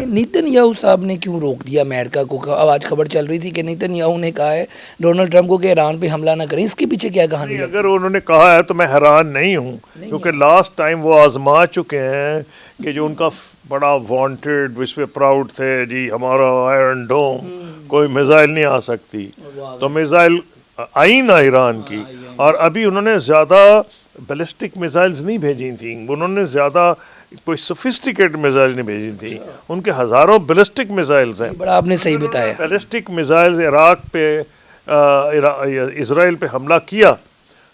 Nitin Yahoo صاحب نے کیوں روک دیا امریکہ کو؟ اب آج خبر چل رہی تھی کہ نیتن یاہو نے کہا ہے ڈونلڈ ٹرمپ کو کہ ایران پہ حملہ نہ کریں، اس کے پیچھے کیا کہانی ہے؟ اگر انہوں نے کہا ہے تو میں حیران نہیں ہوں، کیونکہ لاسٹ ٹائم وہ آزما چکے ہیں کہ جو ان کا بڑا وانٹیڈ اس پہ پراؤڈ تھے جی ہمارا آئرن ڈوم، کوئی میزائل نہیں آ سکتی، تو میزائل آئی نا ایران کی، اور ابھی انہوں نے زیادہ بیلسٹک میزائلز نہیں بھیجی تھیں، انہوں نے زیادہ کوئی سوفسٹیکیٹ میزائل نہیں بھیجی تھیں، ان کے ہزاروں بیلسٹک میزائلز ہیں۔ بڑا آپ نے صحیح بتایا، بیلسٹک میزائلز عراق پہ اسرائیل پہ حملہ کیا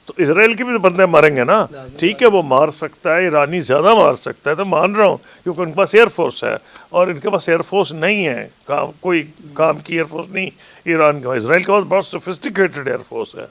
تو اسرائیل کے بھی بندے مریں گے نا، ٹھیک ہے وہ مار سکتا ہے، ایرانی زیادہ مار سکتا ہے، تو مان رہا ہوں کیونکہ ان کے پاس ایئر فورس ہے، اور ان کے پاس ایئر فورس نہیں ہے، کوئی کام کی ایئر فورس نہیں ایران کے پاس، اسرائیل کے پاس بہت سوفسٹیکیٹڈ ایئر فورس ہے،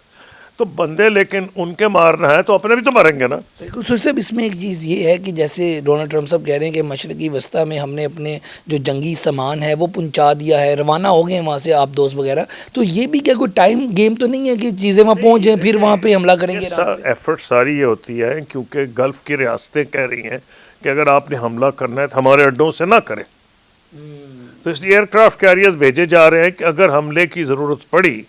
تو بندے لیکن ان کے مارنا ہے تو اپنے بھی تو مریں گے نا۔ بالکل سر صاحب، اس میں ایک چیز یہ ہے کہ جیسے ڈونلڈ ٹرمپ صاحب کہہ رہے ہیں کہ مشرقی وسطیٰ میں ہم نے اپنے جو جنگی سامان ہے وہ پہنچا دیا ہے، روانہ ہو گئے ہیں وہاں سے آپ دوست وغیرہ، تو یہ بھی کیا کوئی ٹائم گیم تو نہیں ہے کہ چیزیں وہاں پہنچ جائیں پھر وہاں پہ حملہ کریں گے؟ ایفرٹ ساری یہ ہوتی ہے کیونکہ گلف کی ریاستیں کہہ رہی ہیں کہ اگر آپ نے حملہ کرنا ہے تو ہمارے اڈوں سے نہ کریں، تو اس لیے ایئر کرافٹ کیریئرز بھیجے جا رہے ہیں کہ اگر حملے کی ضرورت پڑی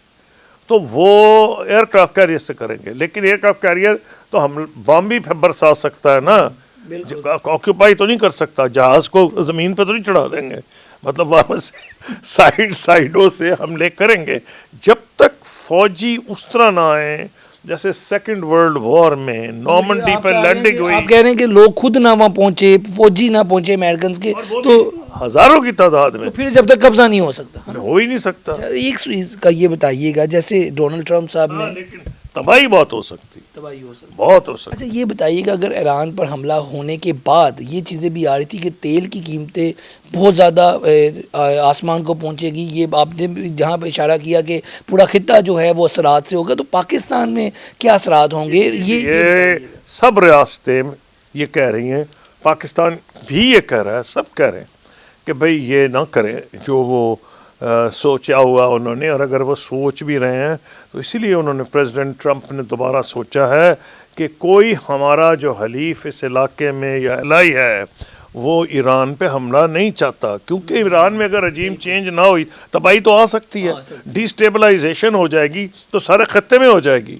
تو وہ ایئر کرافٹ کیریئر سے کریں گے، لیکن ایئر کرافٹ کیریئر تو ہم بم بھی برسا سکتا ہے نا، آکیوپائی تو نہیں کر سکتا، جہاز کو زمین پہ تو نہیں چڑھا دیں گے، مطلب وہاں سے سائڈوں سے حملے کریں گے، جب تک فوجی اس طرح نہ آئیں جیسے سیکنڈ ورلڈ وار میں نارمنڈی پہ لینڈنگ ہوئی۔ آپ کہہ رہے ہیں کہ لوگ خود نہ وہاں پہنچے، فوجی نہ پہنچے امریکنز کے، تو ہزاروں کی تعداد میں، پھر جب تک قبضہ نہیں ہو سکتا، ہو ہی نہیں سکتا۔ ایک چیز کا یہ بتائیے گا، جیسے ڈونلڈ ٹرمپ صاحب نے لیکن تباہی بہت ہو سکتی، تباہی ہو سکتی، بہت ہو سکتی۔ اچھا یہ بتائیے گا اگر ایران پر حملہ ہونے کے بعد یہ چیزیں بھی آ رہی تھی کہ تیل کی قیمتیں بہت زیادہ آسمان کو پہنچے گی، یہ آپ نے جہاں پہ اشارہ کیا کہ پورا خطہ جو ہے وہ اثرات سے ہوگا، تو پاکستان میں کیا اثرات ہوں گے؟ یہ سب ریاستیں یہ کہہ رہی ہیں، پاکستان بھی یہ کہہ رہا ہے، سب کہہ رہے ہیں کہ بھئی یہ نہ کریں جو وہ سوچا ہوا انہوں نے، اور اگر وہ سوچ بھی رہے ہیں تو اسی لیے انہوں نے پریزیڈنٹ ٹرمپ نے دوبارہ سوچا ہے کہ کوئی ہمارا جو حلیف اس علاقے میں یا الہی ہے وہ ایران پہ حملہ نہیں چاہتا، کیونکہ ایران میں اگر رجیم چینج نہ ہوئی تباہی تو آ سکتی ہے، ڈی اسٹیبلائزیشن ہو جائے گی تو سارے خطے میں ہو جائے گی۔